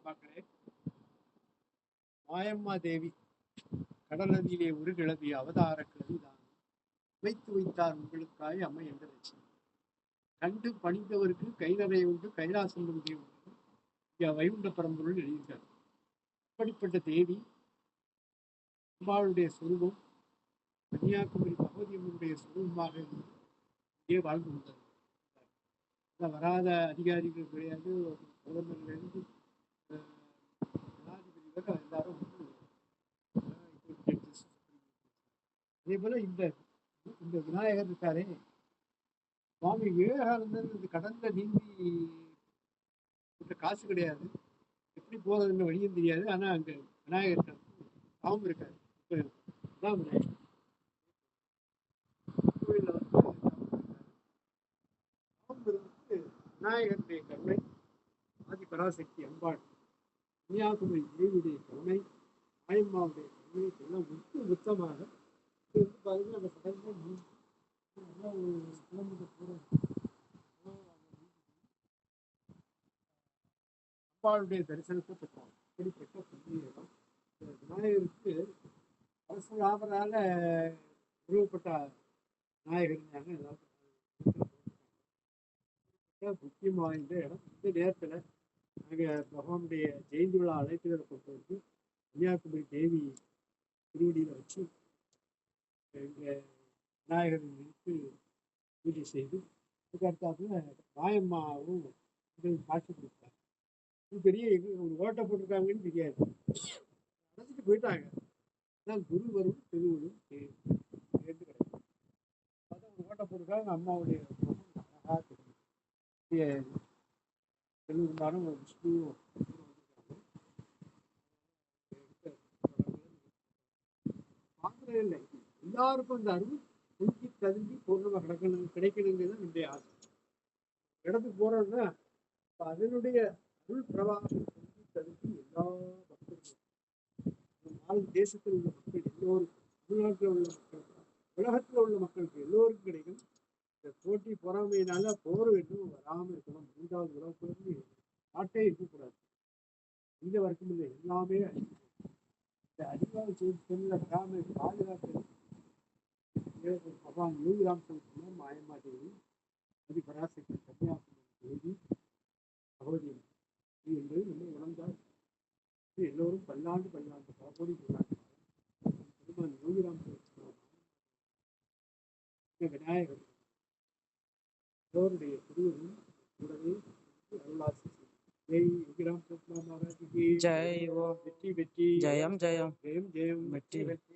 மக்களே, மாயம்மா தேவி கடல் நதியிலே ஒரு கிளவி அவதார கிளவிதான் வைத்து வைத்தார் உங்களுக்காய் அம்மை என்ற லட்சுமி கண்டு பணிந்தவருக்கு கை நிறைய உண்டு கைலாசம் உண்டு வைகுண்ட பரம்பொருள் எழுதியிருக்கார். அப்படிப்பட்ட தேவி அம்பாளுடைய சுரூபம் கன்னியாகுமரி பகவதி அம்மனுடைய சுரூபமாக இருந்து இங்கே வாழ்ந்து வந்தார். வராத அதிகாரிகள் கிடையாது, பிரதமர்லேருந்து ஜனாதிபதி வரை எல்லாரும் அதே போல இந்த இந்த விநாயகர் இருக்காரே, சுவாமி விவேகானந்தர் இந்த கடல்ல நீந்தி காசு கிடையாது, எப்படி போறதுன்னு வழியும் தெரியாது. ஆனா அங்க விநாயகர் பாவம் இருக்காரு. தான் விநாயகர் கோயில விநாயகருடைய கருணை, ஆதி பராசக்தி அம்பாள் கன்னியாகுமரி தேவியுடைய கருணை, மாயம்மாவுடைய கருணை எல்லாம் முத்தமாக பாருங்க. அந்த கடல்ல அம்பாளுடைய தரிசனத்தை பெற்றாங்க. அப்படிப்பட்ட புண்ணிய இடம் விநாயகருக்கு அரசராமரால உருவப்பட்ட விநாயகர் ஏதாவது முக்கியம் வாய்ந்த இடம். இந்த நேரத்தில் நாங்கள் பகவானுடைய ஜெயந்தி விழா அழைப்புகளை கொண்டு வந்து கன்னியாகுமரி தேவி திருவடியில் வச்சு எங்கள் விநாயகரை நினைத்து பூஜை செய்து அதுக்கடுத்தாப்புல மாயம்மாவும் காட்சி கொடுத்தாங்க. இது பெரிய ஒரு ஓட்டை போட்டிருக்காங்கன்னு தெரியாது, அழைச்சிட்டு போயிட்டாங்க. அதான் குரு வரும் திருவரும் சேர்ந்து கிடைக்கும். அதான் ஒரு ஓட்டை போட்டிருக்காங்க. அம்மாவுடைய அழகா தெரியும். இருந்தாலும் ஒரு விஷ்ணு பார்க்கவே இல்லை. எல்லாருக்கும் அந்த அருள் குளிக்கி ததும்பி பூர்ணமாக கிடைக்கணுங்கிறது நம்முடைய ஆசை. இடத்துக்கு போறோம்னா அதனுடைய அருள் பிரவாகம் குளிக்கி ததும்பி எல்லா பக்தர்களும், நாலு தேசத்தில் உள்ள மக்கள் எல்லோருக்கும், தமிழ்நாட்டில் உள்ள மக்கள், உலகத்தில் உள்ள மக்களுக்கு எல்லோருக்கும் கிடைக்கும். இந்த போட்டி பொறாமையினால போர் எதுவும் வராமல் இருக்கணும். மூன்றாவது உலகத்திலிருந்து நாட்டே இருக்கக்கூடாது. இந்த வரைக்கும் இல்லை, எல்லாமே இந்த அறிவாக சொல்ல வராமல் பாதுகாப்பு பகவான் யோகிராம் சொல்லிட்டு மாயம்மா தேவி, அதி பராசக்தி கன்னியாகுமரி தேவி பகவதி என்று நம்ம உணர்ந்தால் எல்லோரும் பல்லாண்டு பகவதி சொன்னாங்க. பெருமான் யோகிராம் விநாயகர் எல்லோருடைய திருவரும் கூடவே அருளாசி. ஜெய் யோகிராம் महाराज की जय. वो வெற்றி வெற்றி, ஜெயம் ஜெயம், ஜெயம் ஜெயம், வெற்றி வெற்றி.